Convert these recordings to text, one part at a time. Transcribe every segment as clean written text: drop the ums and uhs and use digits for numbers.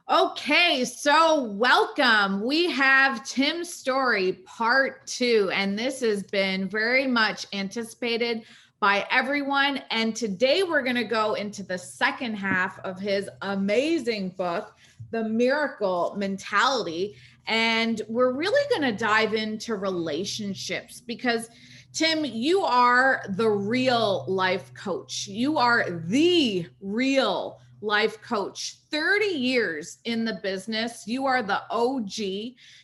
Okay, so welcome. We have Tim Storey part 2, and this has been very much anticipated by everyone. And today we're going to go into the second half of his amazing book, The Miracle Mentality. And we're really going to dive into relationships because Tim, you are the real life coach. You are the real life coach. 30 years in the business. You are the OG.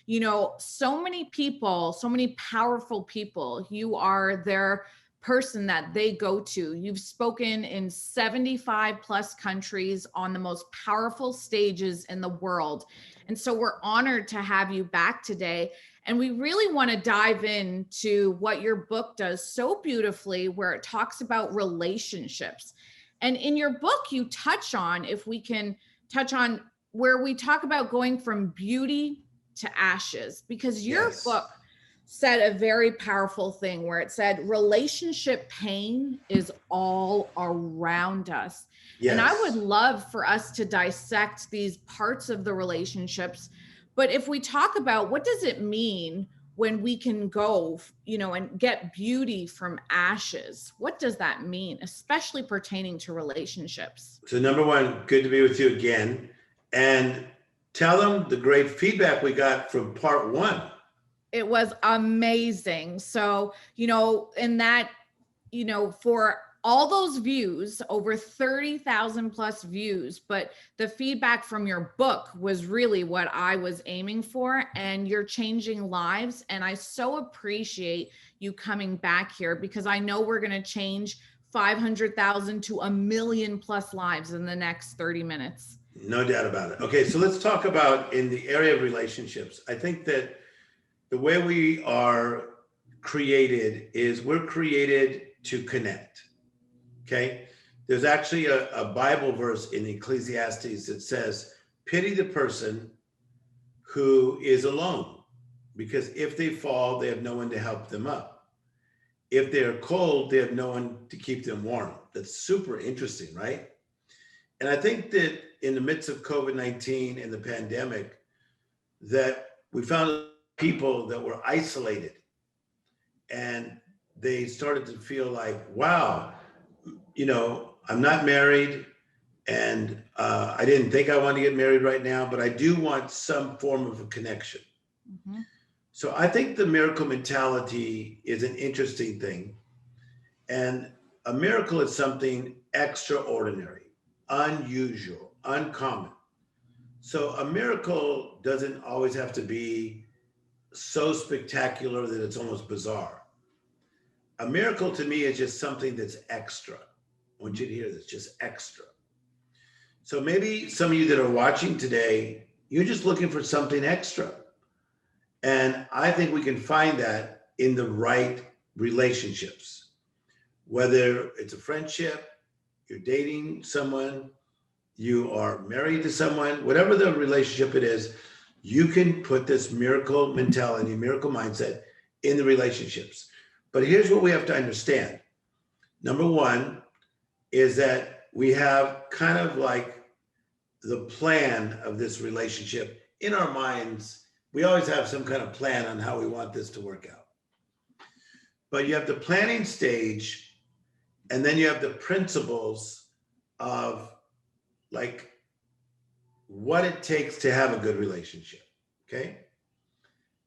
You know, so many people, so many powerful people. You are their person that they go to. You've spoken in 75 plus countries on the most powerful stages in the world. And so we're honored to have you back today. And we really want to dive into what your book does so beautifully, where it talks about relationships. And in your book, you touch on, if we can touch on, where we talk about going from beauty to ashes, because your book said a very powerful thing where it said relationship pain is all around us. Yes. And I would love for us to dissect these parts of the relationships. But if we talk about what does it mean when we can go, and get beauty from ashes, what does that mean, especially pertaining to relationships? So number one, good to be with you again. And tell them the great feedback we got from part 1. It was amazing. So, in that, for all those views, over 30,000 plus views, but the feedback from your book was really what I was aiming for, and you're changing lives. And I so appreciate you coming back here, because I know we're going to change 500,000 to 1 million plus lives in the next 30 minutes. No doubt about it. Okay, so let's talk about in the area of relationships. I think that the way we are created is we're created to connect. Okay. There's actually a Bible verse in Ecclesiastes that says, pity the person who is alone, because if they fall, they have no one to help them up. If they're cold, they have no one to keep them warm. That's super interesting, right? And I think that in the midst of COVID-19 and the pandemic, that we found people that were isolated, and they started to feel like, wow, I'm not married, and I didn't think I wanted to get married right now, but I do want some form of a connection. Mm-hmm. So I think the miracle mentality is an interesting thing. And a miracle is something extraordinary, unusual, uncommon. So a miracle doesn't always have to be so spectacular that it's almost bizarre. A miracle to me is just something that's extra. I want you to hear this, just extra. So maybe some of you that are watching today, you're just looking for something extra. And I think we can find that in the right relationships. Whether it's a friendship, you're dating someone, you are married to someone, whatever the relationship it is, you can put this miracle mentality, miracle mindset in the relationships. But here's what we have to understand. Number one is that we have kind of like the plan of this relationship in our minds. We always have some kind of plan on how we want this to work out. But you have the planning stage, and then you have the principles of like what it takes to have a good relationship, okay?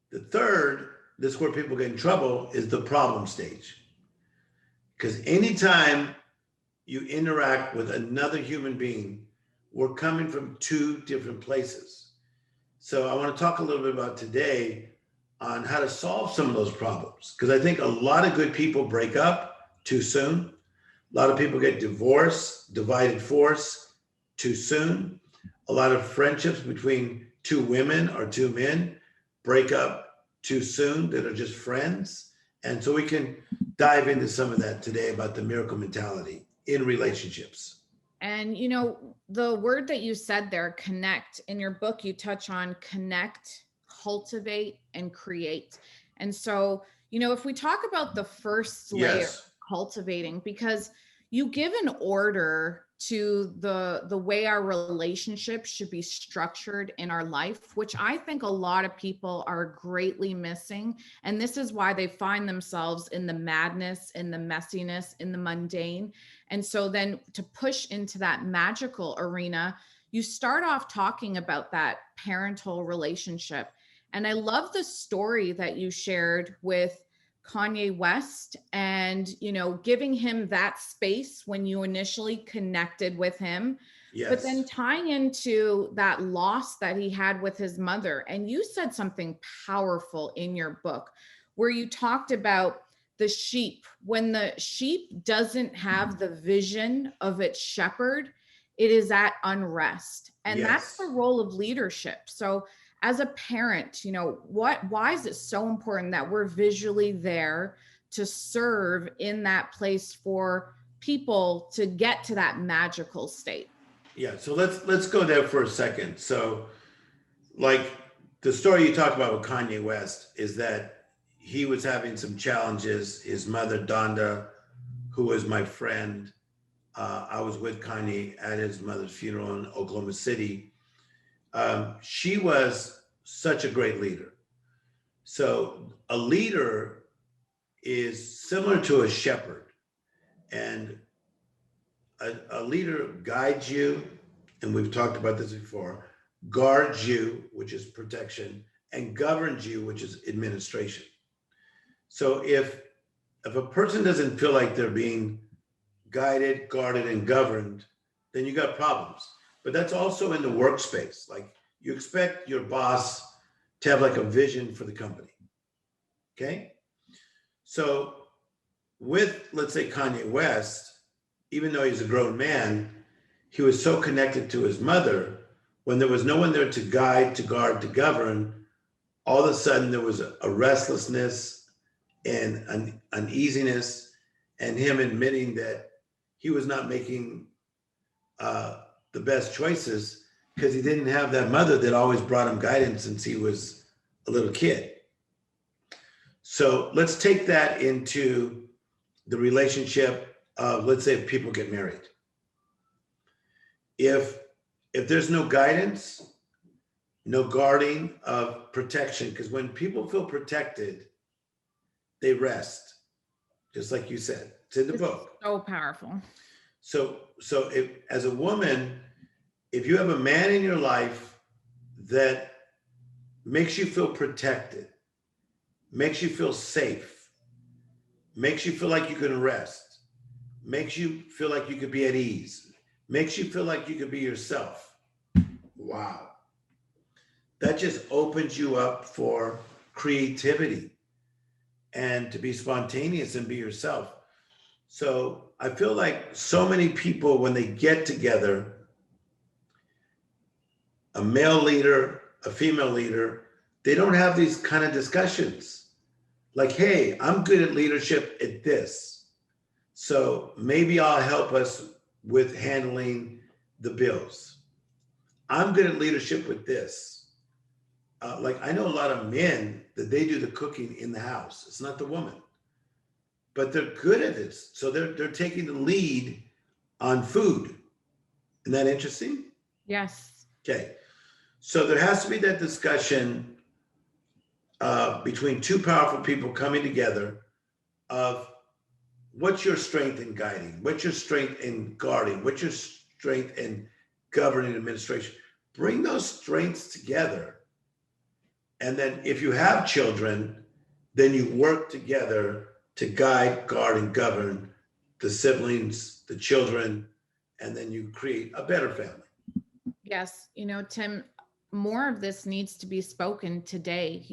The third, this is where people get in trouble, is the problem stage. Because anytime you interact with another human being, we're coming from two different places. So I want to talk a little bit about today on how to solve some of those problems. Because I think a lot of good people break up too soon. A lot of people get divorced, divided force too soon. A lot of friendships between two women or two men break up too soon that are just friends. And so we can dive into some of that today about the miracle mentality in relationships. And, the word that you said there, connect, in your book, you touch on connect, cultivate, and create. And so, if we talk about the first layer, cultivating, because you give an order to the way our relationships should be structured in our life, which I think a lot of people are greatly missing. And this is why they find themselves in the madness, in the messiness, in the mundane. And so then to push into that magical arena, you start off talking about that parental relationship. And I love the story that you shared with Kanye West and, giving him that space when you initially connected with him, but then Yes. tying into that loss that he had with his mother. And you said something powerful in your book where you talked about the sheep. When the sheep doesn't have the vision of its shepherd, it is at unrest. And that's the Yes. role of leadership. So as a parent, why is it so important that we're visually there to serve in that place for people to get to that magical state? Yeah. So let's go there for a second. So, like, the story you talk about with Kanye West is that he was having some challenges. His mother, Donda, who was my friend, I was with Kanye at his mother's funeral in Oklahoma City. She was such a great leader. So a leader is similar to a shepherd, and a leader guides you, and we've talked about this before, guards you, which is protection, and governs you, which is administration. So if a person doesn't feel like they're being guided, guarded, and governed, then you got problems. But that's also in the workspace. Like, you expect your boss to have like a vision for the company. Okay. So with, let's say, Kanye West, even though he's a grown man, he was so connected to his mother. When there was no one there to guide, to guard, to govern, all of a sudden there was a restlessness and an uneasiness, and him admitting that he was not making the best choices because he didn't have that mother that always brought him guidance since he was a little kid. So let's take that into the relationship of, let's say, if people get married. If there's no guidance, no guarding of protection, because when people feel protected, they rest, just like you said. It's in the book. So powerful. So if, as a woman, if you have a man in your life that makes you feel protected, makes you feel safe, makes you feel like you can rest, makes you feel like you could be at ease, makes you feel like you could be yourself. Wow. That just opens you up for creativity and to be spontaneous and be yourself. So I feel like so many people, when they get together, a male leader, a female leader, they don't have these kind of discussions. Like, hey, I'm good at leadership at this, so maybe I'll help us with handling the bills. I'm good at leadership with this. Like, I know a lot of men that they do the cooking in the house. It's not the woman, but they're good at this. So they're taking the lead on food. Isn't that interesting? Yes. Okay. So there has to be that discussion between two powerful people coming together of what's your strength in guiding, what's your strength in guarding, what's your strength in governing administration. Bring those strengths together. And then if you have children, then you work together to guide, guard, and govern the siblings, the children, and then you create a better family. Yes. Tim, more of this needs to be spoken today.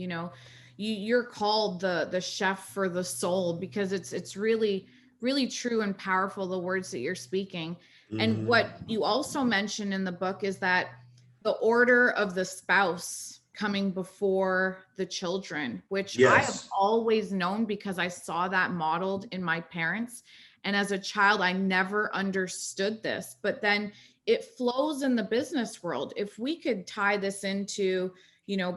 You're called the chef for the soul, because it's really, really true and powerful, the words that you're speaking. And Mhm. what you also mentioned in the book is that the order of the spouse coming before the children, which I have Yes. always known because I saw that modeled in my parents. And as a child, I never understood this, but then it flows in the business world. If we could tie this into,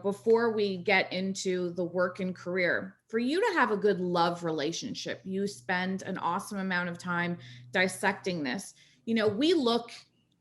before we get into the work and career, for you to have a good love relationship, you spend an awesome amount of time dissecting this. we look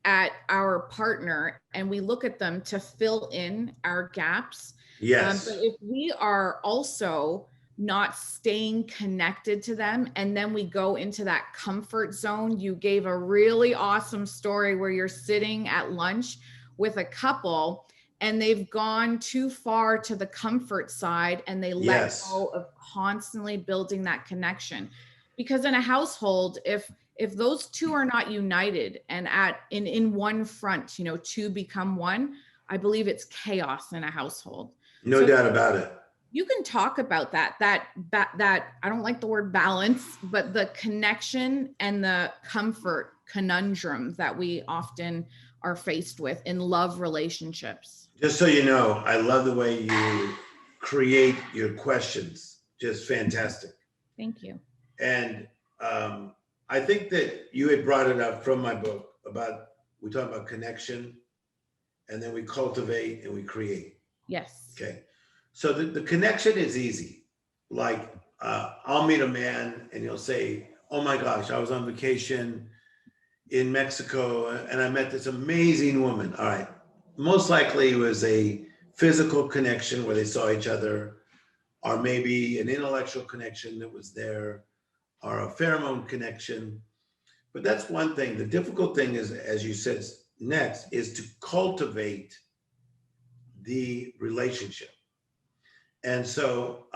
at our partner and we look at them to fill in our gaps. But Yes. if we are also not staying connected to them, and then we go into that comfort zone, you gave a really awesome story where you're sitting at lunch with a couple and they've gone too far to the comfort side and they let Yes. go of constantly building that connection. Because in a household, if those two are not united and in one front, two become one, I believe it's chaos in a household. No So doubt about it. you can talk about that I don't like the word balance, but the connection and the comfort conundrum that we often are faced with in love relationships. Just so you know, I love the way you create your questions. Just fantastic. Thank you. And I think that you had brought it up from my book we talk about connection, and then we cultivate and we create. Yes. Okay. So the connection is easy. Like I'll meet a man and he'll say, oh my gosh, I was on vacation in Mexico and I met this amazing woman. All right. Most likely it was a physical connection where they saw each other, or maybe an intellectual connection that was there, or a pheromone connection. But that's one thing. The difficult thing is, as you said, next is to cultivate the relationship. And so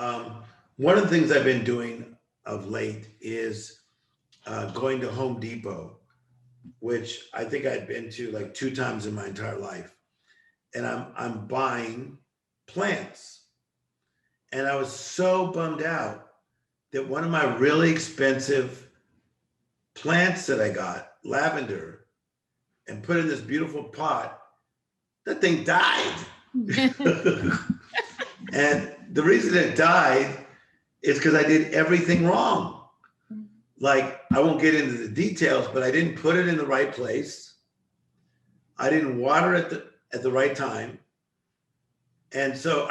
one of the things I've been doing of late is going to Home Depot, which I think I'd been to like 2 times in my entire life. And I'm buying plants. And I was so bummed out that one of my really expensive plants that I got, lavender, and put in this beautiful pot, that thing died. And the reason it died is because I did everything wrong. Like, I won't get into the details, but I didn't put it in the right place. I didn't water it at the right time. And so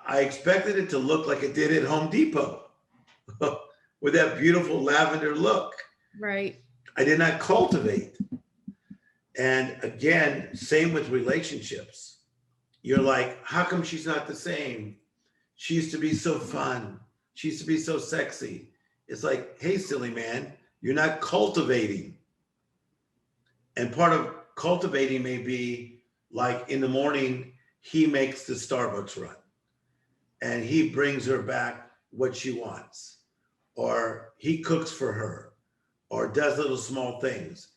I expected it to look like it did at Home Depot with that beautiful lavender look. Right. I did not cultivate. And again, same with relationships. You're like, how come she's not the same? She used to be so fun. She used to be so sexy. It's like, hey, silly man, you're not cultivating. And part of cultivating may be like in the morning, he makes the Starbucks run and he brings her back what she wants, or he cooks for her, or does little small things.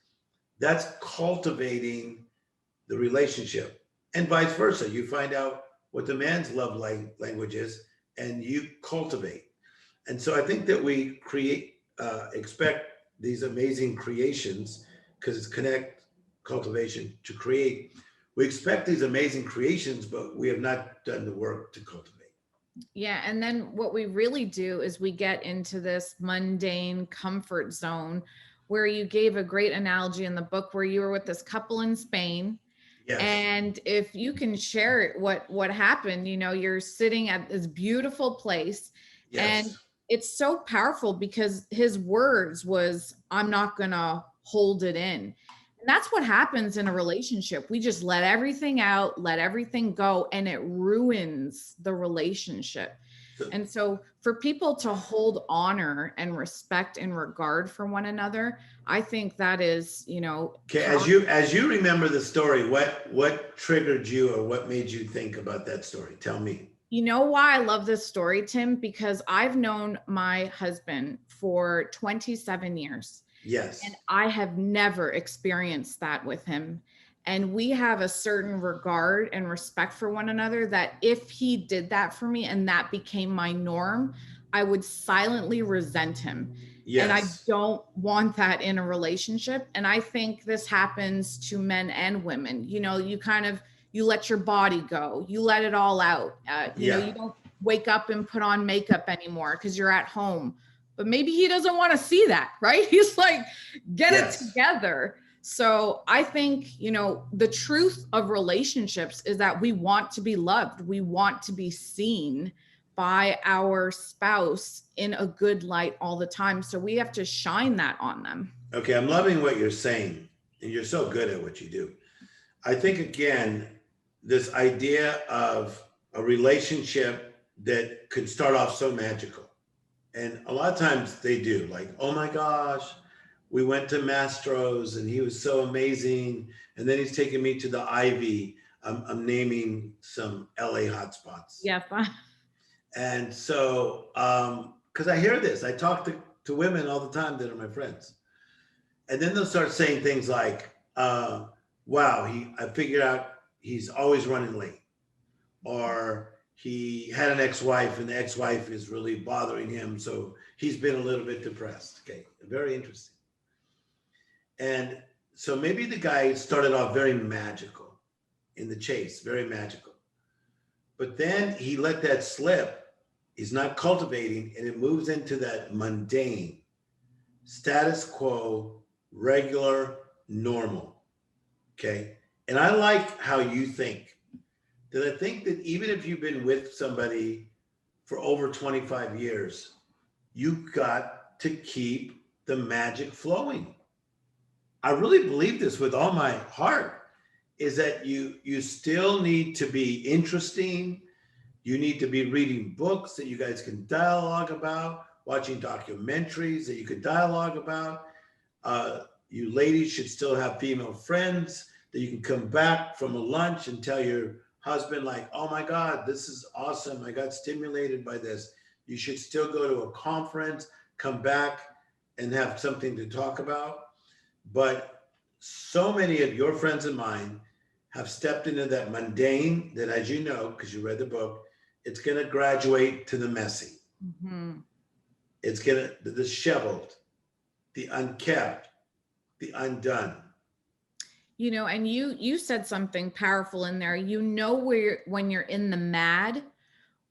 That's cultivating the relationship. And vice versa. You find out what the man's love language is and you cultivate. And so I think that we expect these amazing creations, because it's connect, cultivation, to create. We expect these amazing creations, but we have not done the work to cultivate. Yeah. And then what we really do is we get into this mundane comfort zone where you gave a great analogy in the book where you were with this couple in Spain. Yes. And if you can share what happened, you're sitting at this beautiful place. Yes. And it's so powerful because his words was, I'm not going to hold it in. And that's what happens in a relationship. We just let everything out, let everything go, and it ruins the relationship. And so for people to hold honor and respect and regard for one another, I think that is, Okay, as you remember the story, what triggered you or what made you think about that story? Tell me. You know why I love this story, Tim? Because I've known my husband for 27 years. Yes. And I have never experienced that with him. And we have a certain regard and respect for one another that if he did that for me and that became my norm, I would silently resent him. Yes. And I don't want that in a relationship. And I think this happens to men and women. You let your body go, you let it all out. You don't wake up and put on makeup anymore because you're at home. But maybe he doesn't want to see that, right? He's like, get it together. So I think, the truth of relationships is that we want to be loved. We want to be seen by our spouse in a good light all the time. So we have to shine that on them. Okay, I'm loving what you're saying. and you're so good at what you do. I think, again, this idea of a relationship that could start off so magical. And a lot of times they do, like, oh my gosh, we went to Mastro's and he was so amazing. And then he's taking me to the Ivy. I'm naming some LA hotspots. Yeah. And so, because I hear this, I talk to women all the time that are my friends. And then they'll start saying things like, wow, I figured out he's always running late. Or he had an ex-wife and the ex-wife is really bothering him. So he's been a little bit depressed. Okay, very interesting. And so maybe the guy started off very magical in the chase, very magical. But then he let that slip. He's not cultivating, and it moves into that mundane, status quo, regular, normal. Okay. And I like how you think. That I think that even if you've been with somebody for over 25 years, you've got to keep the magic flowing. I really believe this with all my heart, is that you still need to be interesting. You need to be reading books that you guys can dialogue about, watching documentaries that you could dialogue about. You ladies should still have female friends that you can come back from a lunch and tell your husband, like, oh my God, this is awesome. I got stimulated by this. You should still go to a conference, come back and have something to talk about. But so many of your friends and mine have stepped into that mundane that, as you know, because you read the book, it's going to graduate to the messy. Mm-hmm. It's going to, the disheveled, the unkept, the undone. You know, and you said something powerful in there. You know, when you're in the mad,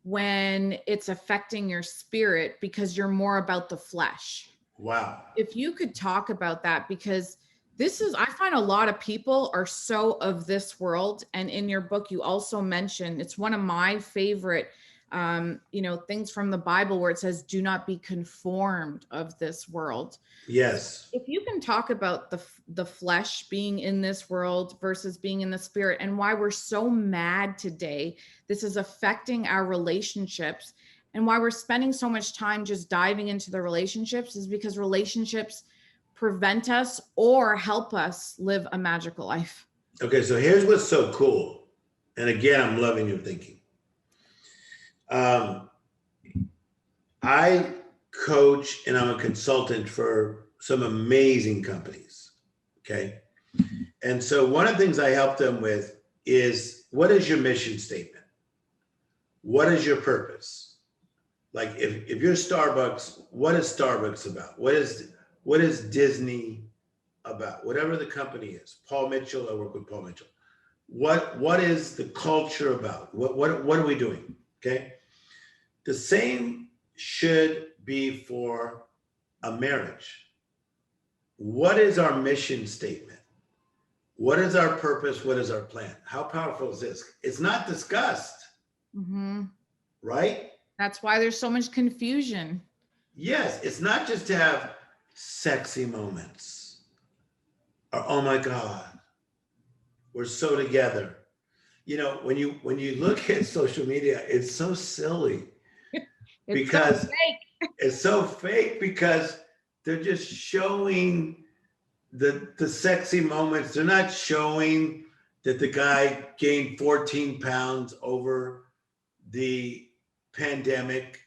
when it's affecting your spirit because you're more about the flesh. Wow. If you could talk about that, because I find a lot of people are so of this world. And in your book, you also mentioned, it's one of my favorite, things from the Bible where it says, do not be conformed of this world. Yes. If you can talk about the flesh being in this world versus being in the spirit, and why we're so mad today, this is affecting our relationships, and why we're spending so much time just diving into the relationships is because relationships prevent us or help us live a magical life. Okay, so here's what's so cool. And again, I'm loving your thinking. I coach and I'm a consultant for some amazing companies. Okay. And so one of the things I help them with is, what is your mission statement? What is your purpose? Like if you're Starbucks, what is Starbucks about? What is Disney about? Whatever the company is. Paul Mitchell, I work with Paul Mitchell. What is the culture about? What are we doing? Okay. The same should be for a marriage. What is our mission statement? What is our purpose? What is our plan? How powerful is this? It's not discussed, Mm-hmm. right? That's why there's so much confusion. Yes, it's not just to have sexy moments or, oh my God, we're so together. You know, when you look at social media, it's so silly. Because so fake. It's so fake because they're just showing the sexy moments. They're not showing that the guy gained 14 pounds over the pandemic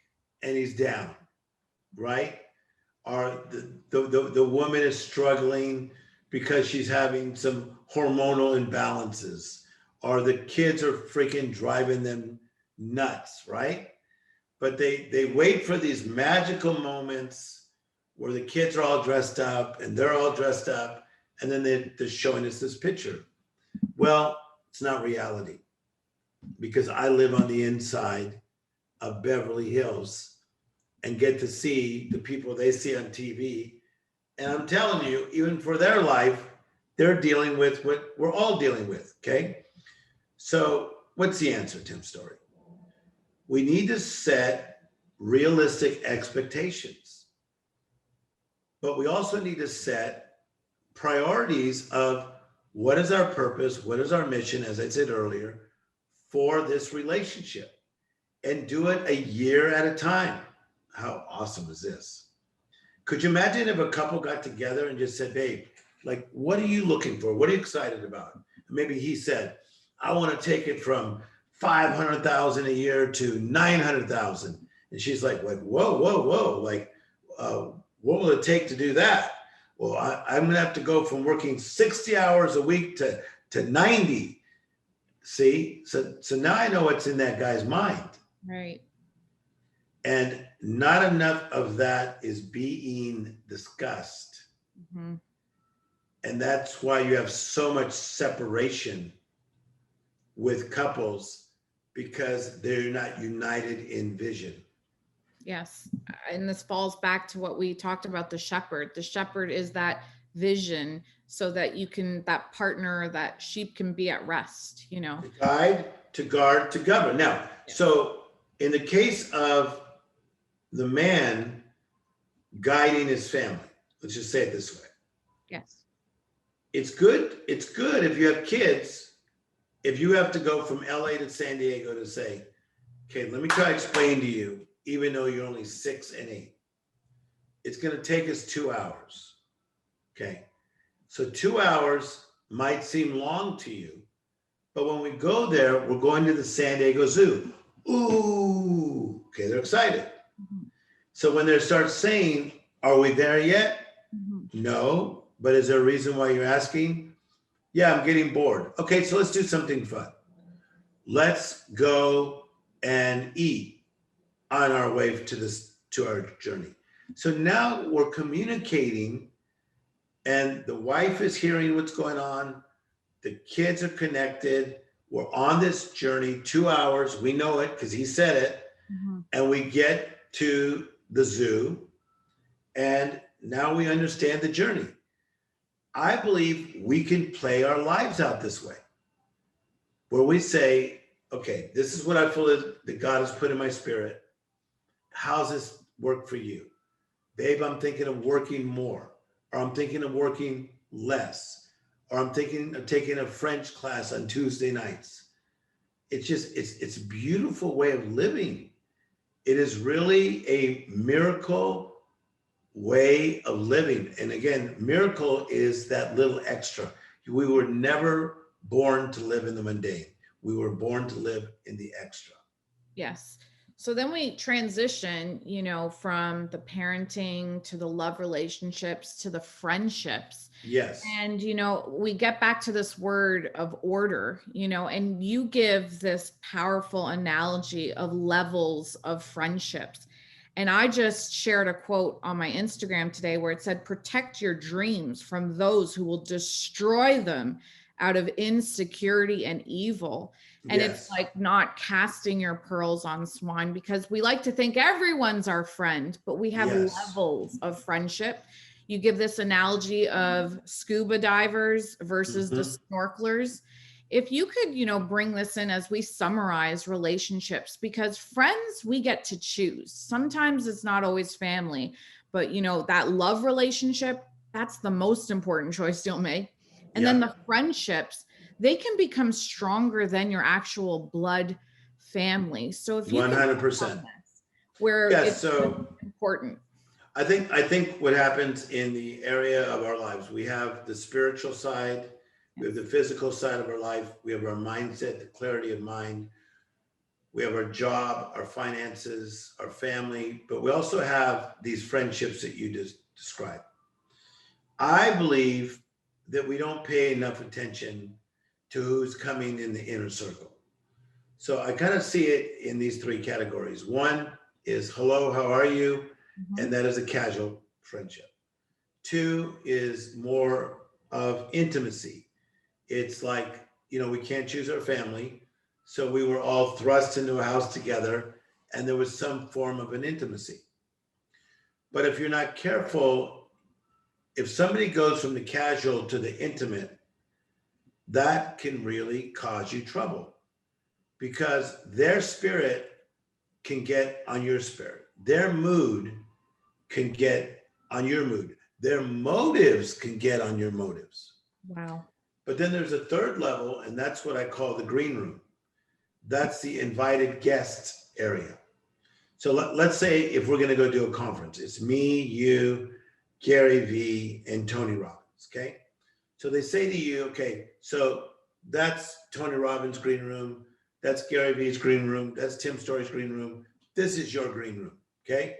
and he's down, right? Or the woman is struggling because she's having some hormonal imbalances, or the kids are freaking driving them nuts, right? But they wait for these magical moments where the kids are all dressed up and they're all dressed up, and then they're showing us this picture. Well, it's not reality, because I live on the inside of Beverly Hills and get to see the people they see on TV. And I'm telling you, even for their life, they're dealing with what we're all dealing with, okay? So what's the answer, Tim Storey? We need to set realistic expectations, but we also need to set priorities of what is our purpose, what is our mission, as I said earlier, for this relationship, and do it a year at a time. How awesome is this? Could you imagine if a couple got together and just said, babe, like, what are you looking for? What are you excited about? Maybe he said, I want to take it from 500,000 a year to 900,000. And she's like, whoa. Like, what will it take to do that? Well, I'm going to have to go from working 60 hours a week to 90. See? So now I know what's in that guy's mind. Right. And not enough of that is being discussed. Mm-hmm. And that's why you have so much separation with couples, because they're not united in vision. Yes. And this falls back to what we talked about, the shepherd. The shepherd is that vision so that you can, that partner, that sheep can be at rest, you know. To guide, to guard, to govern. Now, so in the case of the man guiding his family, let's just say it this way. Yes. It's good if you have kids, if you have to go from LA to San Diego to say, okay, let me try to explain to you, even though you're only 6 and 8, it's going to take us 2 hours. Okay. So 2 hours might seem long to you, but when we go there, we're going to the San Diego Zoo. Ooh, okay, they're excited. Mm-hmm. So when they start saying, are we there yet? Mm-hmm. No, but is there a reason why you're asking? Yeah, I'm getting bored. Okay, so let's do something fun. Let's go and eat on our way to our journey. So now we're communicating, and the wife is hearing what's going on. The kids are connected. We're on this journey, 2 hours. We know it because he said it. Mm-hmm. And we get to the zoo, and now we understand the journey. I believe we can play our lives out this way, where we say, okay, this is what I feel that God has put in my spirit. How's this work for you? Babe, I'm thinking of working more, or I'm thinking of working less, or I'm thinking of taking a French class on Tuesday nights. It's just, it's a beautiful way of living. It is really a miracle way of living. And again, miracle is that little extra. We were never born to live in the mundane. We were born to live in the extra. Yes. So then we transition, you know, from the parenting to the love relationships to the friendships. Yes. And, you know, we get back to this word of order, you know, and you give this powerful analogy of levels of friendships. And I just shared a quote on my Instagram today where it said, protect your dreams from those who will destroy them out of insecurity and evil. And yes. It's like not casting your pearls on swine, because we like to think everyone's our friend, but we have levels of friendship. You give this analogy of scuba divers versus the snorkelers. If you could, you know, bring this in as we summarize relationships, because friends, we get to choose. Sometimes it's not always family, but you know, that love relationship, that's the most important choice you'll make. And then the friendships, they can become stronger than your actual blood family. So if you 100%, where it's so important. I think what happens in the area of our lives, we have the spiritual side, we have the physical side of our life, we have our mindset, the clarity of mind, we have our job, our finances, our family, but we also have these friendships that you just described. I believe that we don't pay enough attention to who's coming in the inner circle. So I kind of see it in these 3 categories. One is, hello, how are you? And that is a casual friendship. 2 is more of intimacy. It's like, you know, we can't choose our family. So we were all thrust into a house together and there was some form of an intimacy. But if you're not careful, if somebody goes from the casual to the intimate, that can really cause you trouble, because their spirit can get on your spirit. Their mood can get on your mood. Their motives can get on your motives. Wow. But then there's a third level, and that's what I call the green room. That's the invited guest area. So let's say if we're going to go do a conference, it's me, you, Gary Vee, and Tony Robbins. Okay. So they say to you, okay, so that's Tony Robbins' green room. That's Gary Vee's green room. That's Tim Storey's green room. This is your green room. Okay.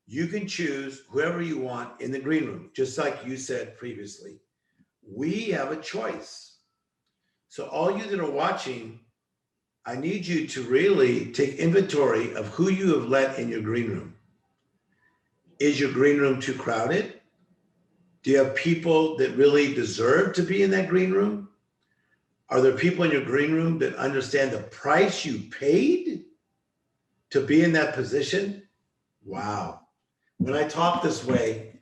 You can choose whoever you want in the green room, just like you said previously. We have a choice. So all you that are watching, I need you to really take inventory of who you have let in your green room. Is your green room too crowded? Do you have people that really deserve to be in that green room? Are there people in your green room that understand the price you paid to be in that position? Wow. When I talk this way,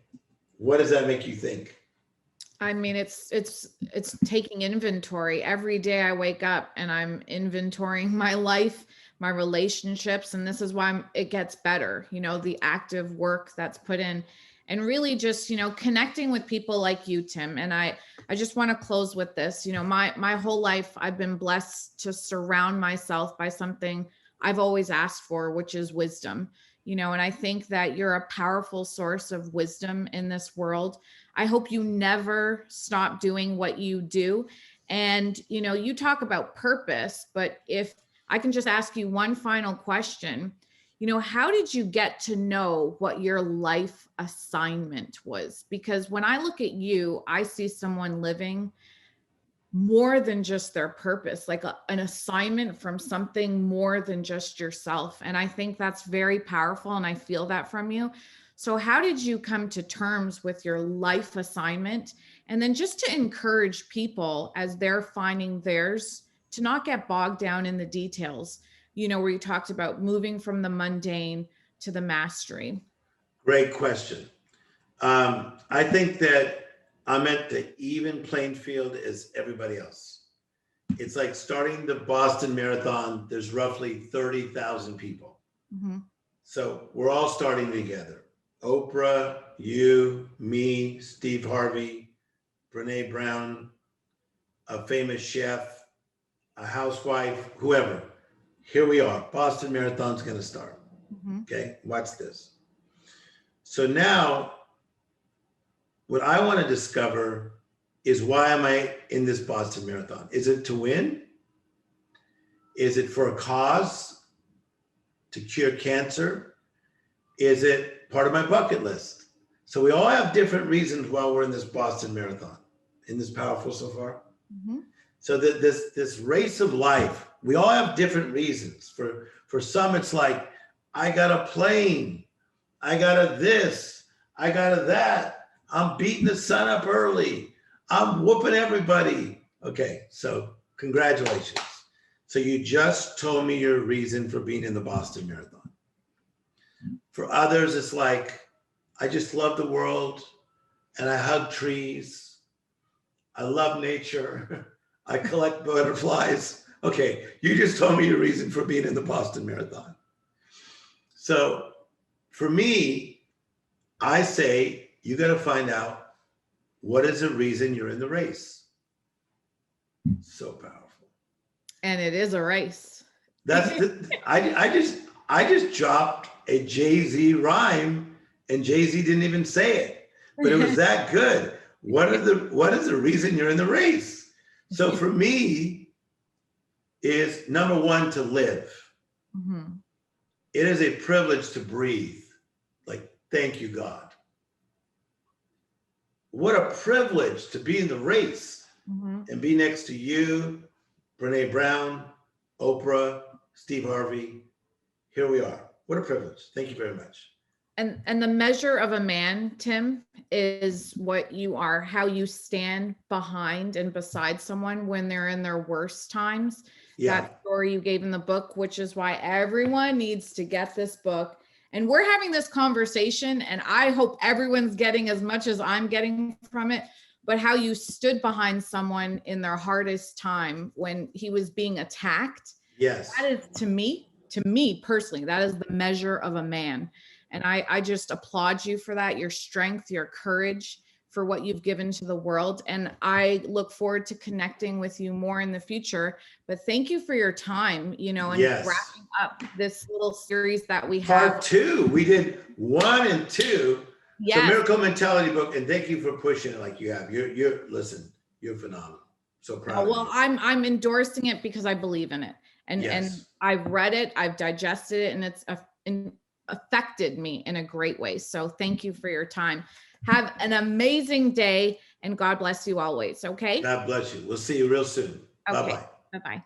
what does that make you think? I mean, it's taking inventory. Every day I wake up and I'm inventorying my life, my relationships, and this is why it gets better. You know, the active work that's put in, and really just, you know, connecting with people like you, Tim. And I just want to close with this. You know, my whole life I've been blessed to surround myself by something I've always asked for, which is wisdom. You know, and I think that you're a powerful source of wisdom in this world. I hope you never stop doing what you do. And, you know, you talk about purpose, but if I can just ask you one final question, you know, how did you get to know what your life assignment was? Because when I look at you, I see someone living more than just their purpose, like an assignment from something more than just yourself. And I think that's very powerful. And I feel that from you. So how did you come to terms with your life assignment? And then just to encourage people as they're finding theirs, to not get bogged down in the details, you know, where you talked about moving from the mundane to the mastery. Great question. I think that I'm at the even playing field as everybody else. It's like starting the Boston Marathon, there's roughly 30,000 people. Mm-hmm. So we're all starting together. Oprah, you, me, Steve Harvey, Brene Brown, a famous chef, a housewife, whoever. Here we are. Boston Marathon's going to start. Mm-hmm. Okay, watch this. So now, what I want to discover is, why am I in this Boston Marathon? Is it to win? Is it for a cause to cure cancer? Is it part of my bucket list? So we all have different reasons why we're in this Boston Marathon. Isn't this powerful so far? Mm-hmm. So that this race of life, we all have different reasons. For some, it's like, I got a plane, I got a this, I got a that. I'm beating the sun up early. I'm whooping everybody. Okay, so congratulations. So you just told me your reason for being in the Boston Marathon. For others, it's like, I just love the world and I hug trees. I love nature. I collect butterflies. Okay, you just told me your reason for being in the Boston Marathon. So for me, I say, you got to find out, what is the reason you're in the race. So powerful. And it is a race. I just dropped a Jay-Z rhyme and Jay-Z didn't even say it, but it was that good. What is the reason you're in the race? So for me, is number one, to live. Mm-hmm. It is a privilege to breathe. Like, thank you, God. What a privilege to be in the race. Mm-hmm. And be next to you, Brene Brown, Oprah, Steve Harvey. Here we are. What a privilege. Thank you very much. And the measure of a man, Tim, is what you are, how you stand behind and beside someone when they're in their worst times. Yeah. That story you gave in the book, which is why everyone needs to get this book. And we're having this conversation, and I hope everyone's getting as much as I'm getting from it, but how you stood behind someone in their hardest time when he was being attacked. Yes. That is, to me personally, that is the measure of a man. And I just applaud you for that, your strength, your courage. for what you've given to the world. And I look forward to connecting with you more in the future. But thank you for your time, and wrapping up this little series that we have. Part 2. We did 1 and 2. Yes. So Miracle Mentality book, and thank you for pushing it like you have. Listen, you're phenomenal. So proud of you. I'm endorsing it because I believe in it. And I've read it, I've digested it, and it's affected me in a great way. So thank you for your time. Have an amazing day, and God bless you always. Okay. God bless you. We'll see you real soon. Okay. Bye-bye. Bye-bye.